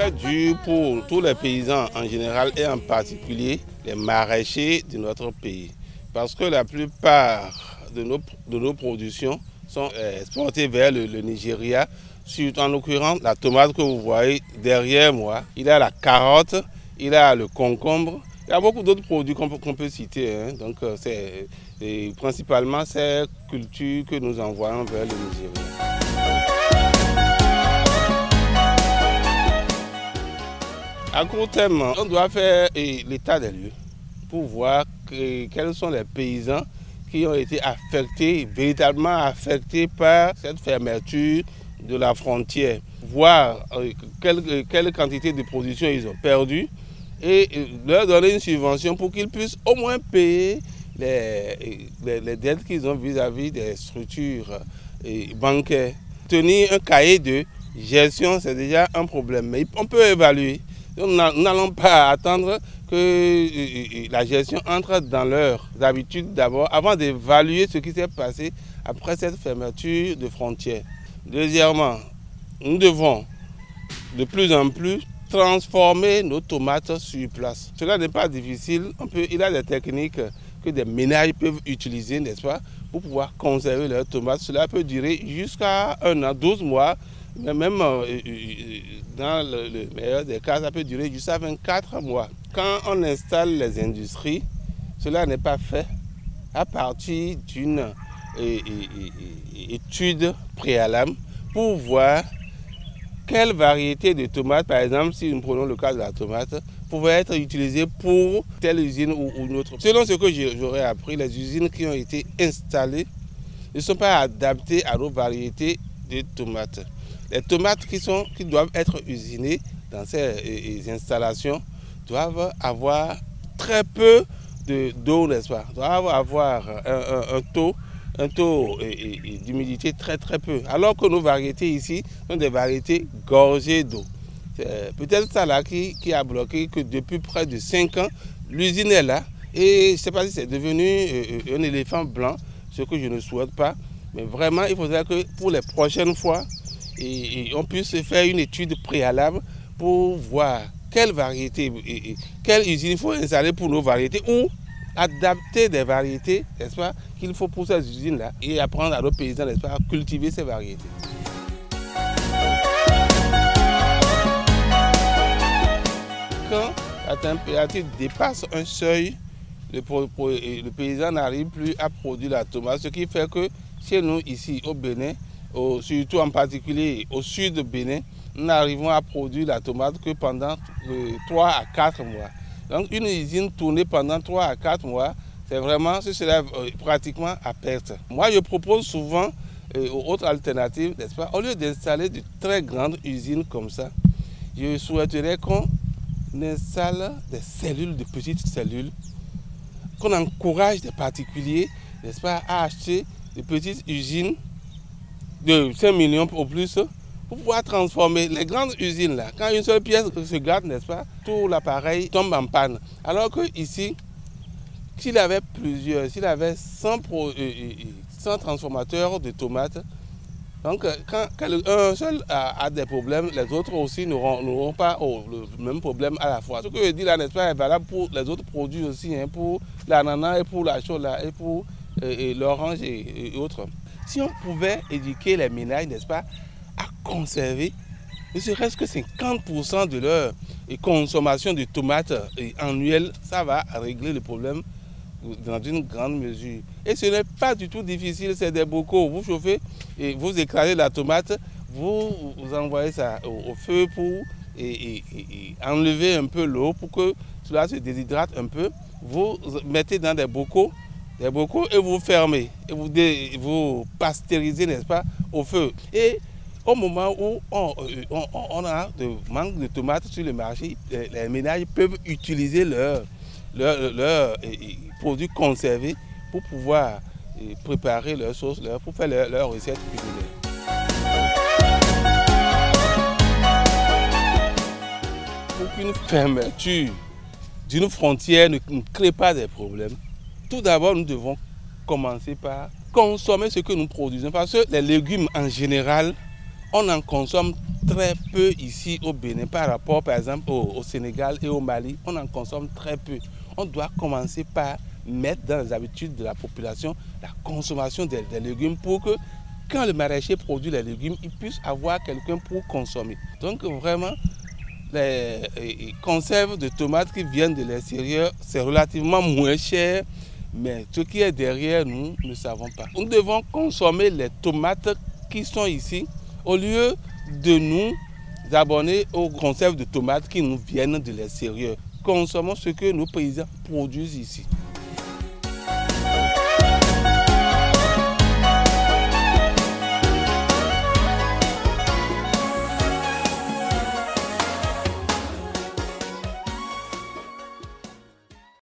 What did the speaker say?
très dur pour tous les paysans en général et en particulier les maraîchers de notre pays. Parce que la plupart de nos productions sont exportées vers le Nigeria. En l'occurrence, la tomate que vous voyez derrière moi, il y a la carotte, il y a le concombre. Il y a beaucoup d'autres produits qu'on peut citer. Donc c'est principalement ces cultures que nous envoyons vers le Nigeria. À court terme, on doit faire l'état des lieux pour voir quels sont les paysans qui ont été affectés, véritablement affectés par cette fermeture de la frontière. Voir quelle quantité de production ils ont perdu et leur donner une subvention pour qu'ils puissent au moins payer les dettes qu'ils ont vis-à-vis des structures bancaires. Tenir un cahier de gestion, c'est déjà un problème, mais on peut évaluer. Nous n'allons pas attendre que la gestion entre dans leurs habitudes d'abord, avant d'évaluer ce qui s'est passé après cette fermeture de frontières. Deuxièmement, nous devons de plus en plus transformer nos tomates sur place. Cela n'est pas difficile. Il y a des techniques que des ménages peuvent utiliser, n'est-ce pas, pour pouvoir conserver leurs tomates. Cela peut durer jusqu'à 1 an, 12 mois. Mais même dans le meilleur des cas, ça peut durer jusqu'à 24 mois. Quand on installe les industries, cela n'est pas fait à partir d'une étude préalable pour voir quelle variété de tomates, par exemple, si nous prenons le cas de la tomate, pouvait être utilisée pour telle usine ou une autre. Selon ce que j'aurais appris, les usines qui ont été installées ne sont pas adaptées à nos variétés de tomates. Les tomates qui doivent être usinées dans ces installations doivent avoir très peu d'eau, n'est-ce pas? Doivent avoir un taux d'humidité très peu. Alors que nos variétés ici sont des variétés gorgées d'eau. C'est peut-être ça là qui a bloqué que depuis près de 5 ans, l'usine est là. Et je ne sais pas si c'est devenu un éléphant blanc, ce que je ne souhaite pas. Mais vraiment, il faudrait que pour les prochaines fois, on puisse faire une étude préalable pour voir quelle variété, quelle usine il faut installer pour nos variétés ou adapter des variétés, n'est-ce pas, qu'il faut pour ces usines-là et apprendre à nos paysans, n'est-ce pas, à cultiver ces variétés. Quand la température dépasse un seuil, le paysan n'arrive plus à produire la tomate, ce qui fait que chez nous, ici au Bénin, surtout en particulier au sud de Bénin, nous n'arrivons à produire la tomate que pendant 3 à 4 mois. Donc une usine tournée pendant 3 à 4 mois, c'est vraiment, ce serait pratiquement à perte. Moi je propose souvent autre alternative, n'est-ce pas, au lieu d'installer de très grandes usines comme ça, je souhaiterais qu'on installe des cellules, de petites cellules, qu'on encourage des particuliers, n'est-ce pas, à acheter des petites usines de 5 millions au plus pour pouvoir transformer les grandes usines là. Quand une seule pièce se gâte, n'est-ce pas, tout l'appareil tombe en panne. Alors que ici, s'il avait 100 transformateurs de tomates, donc quand un seul a des problèmes, les autres aussi n'auront pas le même problème à la fois. Ce que je dis là, n'est-ce pas, est valable pour les autres produits aussi, pour l'ananas et pour la chola et pour l'orange et autres. Si on pouvait éduquer les ménages, n'est-ce pas, à conserver ne serait-ce que 50% de leur consommation de tomates annuelle, ça va régler le problème dans une grande mesure. Et ce n'est pas du tout difficile, c'est des bocaux. Vous chauffez et vous écrasez la tomate, vous envoyez ça au feu pour enlever un peu l'eau pour que cela se déshydrate un peu. Vous mettez dans des bocaux et vous fermez. Et vous pasteurisez, n'est-ce pas, au feu. Et au moment où on a de manque de tomates sur le marché, les ménages peuvent utiliser leurs produits conservés pour pouvoir préparer leurs sauces, pour faire leurs recettes culinaires. Pour qu'une fermeture d'une frontière ne crée pas des problèmes, tout d'abord nous devons commencer par consommer ce que nous produisons. Parce que les légumes en général, on en consomme très peu ici au Bénin par rapport par exemple au Sénégal et au Mali. On en consomme très peu. On doit commencer par mettre dans les habitudes de la population la consommation des légumes pour que quand le maraîcher produit les légumes, il puisse avoir quelqu'un pour consommer. Donc vraiment, les conserves de tomates qui viennent de l'extérieur, c'est relativement moins cher, mais ce qui est derrière, nous ne savons pas. Nous devons consommer les tomates qui sont ici au lieu de nous abonner aux conserves de tomates qui nous viennent de l'extérieur. Consommons ce que nos paysans produisent ici.